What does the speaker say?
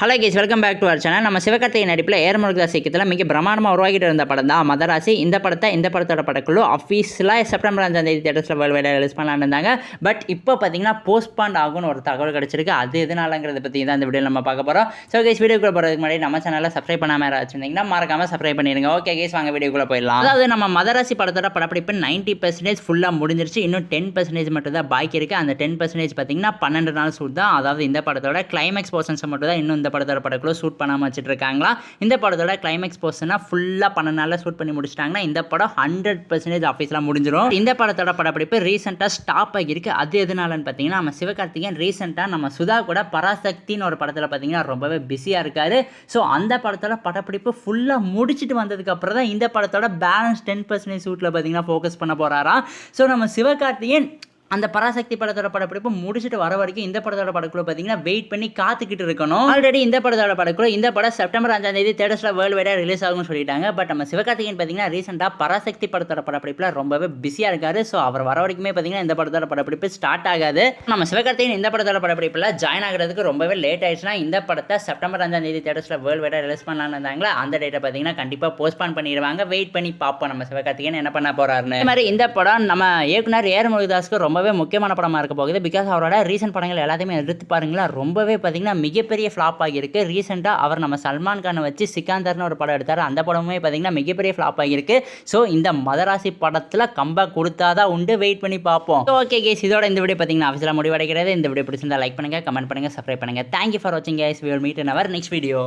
Hello guys welcome back to our channel. நம்ம சிவகார்த்திகேயன் நடிப்பில் ஏர்முருகதாஸ் இயக்கத்தில் மிக பிரமாண்டமாக உருவாகிட்டு இருந்த படம் தான் மதராசி. இந்த படத்தோட படக்குழு அஃபீஷியலாக செப்டம்பர் 5 தேட்டர்ஸில் வேர்ல்டு வைடாக ரிலீஸ் பண்ணலான்னு இருந்தாங்க. பட் இப்போ பார்த்தீங்கன்னா போஸ்ட்பாண்ட் ஆகும்னு ஒரு தகவல் கிடச்சிருக்கு. அது எதனாலங்கிறத பற்றி தான் இந்த வீடியோவில் நம்ம பார்க்க போகிறோம். ஸோ கேஸ் வீடியோக்குள்ளே போகிறதுக்கு முன்னாடி நம்ம சேனலில் சப்ஸ்கிரைப் பண்ணாமல் வச்சுருந்தீங்கன்னா மறக்காமல் சப்ஸ்கிரைப் பண்ணிடுங்க. ஓகே கேஸ் வாங்க வீடியோக்குள்ளே போயிடலாம். அதாவது நம்ம மதராசி படத்தோட படப்பிடிப்பு 90% ஃபுல்லாக முடிஞ்சிருச்சு. இன்னும் 10% மட்டும் தான் பாக்கி இருக்குது. அந்த 10% பார்த்தீங்கன்னா 12 நாள் ஷூட் தான். அதாவது இந்த படத்தோட கிளைமேக்ஸ் போர்ஷன்ஸை மட்டும் தான் இன்னும் இந்த படத்தோட படக்குள்ள ஷூட் பண்ணாமல் வச்சுட்டு இருக்காங்களா. இந்த படத்தோட கிளைமேக்ஸ் போர்ஷனா ஃபுல்லாக 12 நாளில் ஷூட் பண்ணி முடிச்சிட்டாங்கன்னா இந்த படம் 100% ஆஃபீஸில் முடிஞ்சிடும். இந்த படத்தோட படப்பிடிப்பு ரீசெண்டாக ஸ்டாப் ஆகியிருக்கு. அது எதனாலன்னு பார்த்தீங்கன்னா நம்ம சிவகார்த்திகேயன் ரீசெண்டாக நம்ம சுதா கூட பராசக்தின்னு ஒரு படத்தில் பார்த்தீங்கன்னா ரொம்பவே பிஸியாக இருக்காரு. ஸோ அந்த படத்தோட படப்பிடிப்பு ஃபுல்லாக முடிச்சுட்டு வந்ததுக்கு அப்புறம் தான் இந்த படத்தோட பேலன்ஸ் 10% ஷூட்டில் பார்த்தீங்கன்னா ஃபோக்கஸ் பண்ண போகிறாராம். ஸோ நம்ம சிவகார்த்திகேயன் அந்த பராசக்தி படத்தோட படப்பிடிப்பு முடிச்சுட்டு வர வரைக்கும் இந்த படத்தோட படக்குள்ள பார்த்தீங்கன்னா வெயிட் பண்ணி காத்துக்கிட்டு இருக்கணும். ஆல்ரெடி இந்த படத்தோட படக்குள்ள இந்த படம் செப்டம்பர் 5 தேட்டர்ஸில் வேர்ல்டு வைடாக ரிலீஸ் ஆகும்னு சொல்லிட்டாங்க. பட் நம்ம சிவகார்த்திகேயன் பார்த்தீங்கன்னா ரீசெண்டாக பராசக்தி படத்தோட படப்பிடிப்பில் ரொம்பவே பிஸியாக இருக்காரு. ஸோ அவர் வர வரைக்குமே பார்த்தீங்கன்னா இந்த படத்தோட படப்பிடிப்பு ஸ்டார்ட் ஆகாது. நம்ம சிவகார்த்திகேயன் இந்த படத்தோட படப்பிடிப்பில் ஜாயின் ஆகிறதுக்கு ரொம்பவே லேட் ஆயிடுச்சுன்னா இந்த படத்தை செப்டம்பர் 5 தேட்டர்ஸில் வேர்ல்டு வைடாக ரிலீஸ் பண்ணலான்னு இருந்தாங்களா அந்த டேட்டை பார்த்தீங்கன்னா கண்டிப்பாக போஸ்ட்பான் பண்ணிடுவாங்க. வெயிட் பண்ணி பார்ப்போம் நம்ம சிவகார்த்திகேயன் என்ன பண்ண போறாருன்னு. இந்த மாதிரி இந்த படம் நம்ம இயக்குனர் ஏர்முருகதாஸ்க்கு ரொம்பவே முக்கியமான படமாக இருக்க போகுது. பிகாஸ் அவரோட ரீசெண்ட் படங்கள் எல்லாத்தையுமே எடுத்து பாருங்களா ரொம்பவே பார்த்தீங்கன்னா மிகப்பெரிய ஃப்ளாப் ஆகியிருக்கு. ரீசெண்டாக அவர் நம்ம சல்மான் கானை வச்சு சிக்கந்தர்னு ஒரு படம் எடுத்தார். அந்த படமுமே பார்த்தீங்கன்னா மிகப்பெரிய ஃப்ளாப் ஆகியிருக்கு. ஸோ இந்த மதராசி படத்தில் கம்பேக் கொடுத்தாதான் உண்டு. வெயிட் பண்ணி பார்ப்போம். ஓகே கேஸ் இதோட இந்த வீடியோ பார்த்தீங்கன்னா ஆஃபீஸில் முடிவடைகிறது. இந்த வீடியோ பிடிச்சிருந்தா லைக் பண்ணுங்கள், கமெண்ட் பண்ணுங்கள், சப்ஸ்கிரைப் பண்ணுங்கள். தேங்க்யூ ஃபார் வாட்சிங் guys. We will meet in our next video.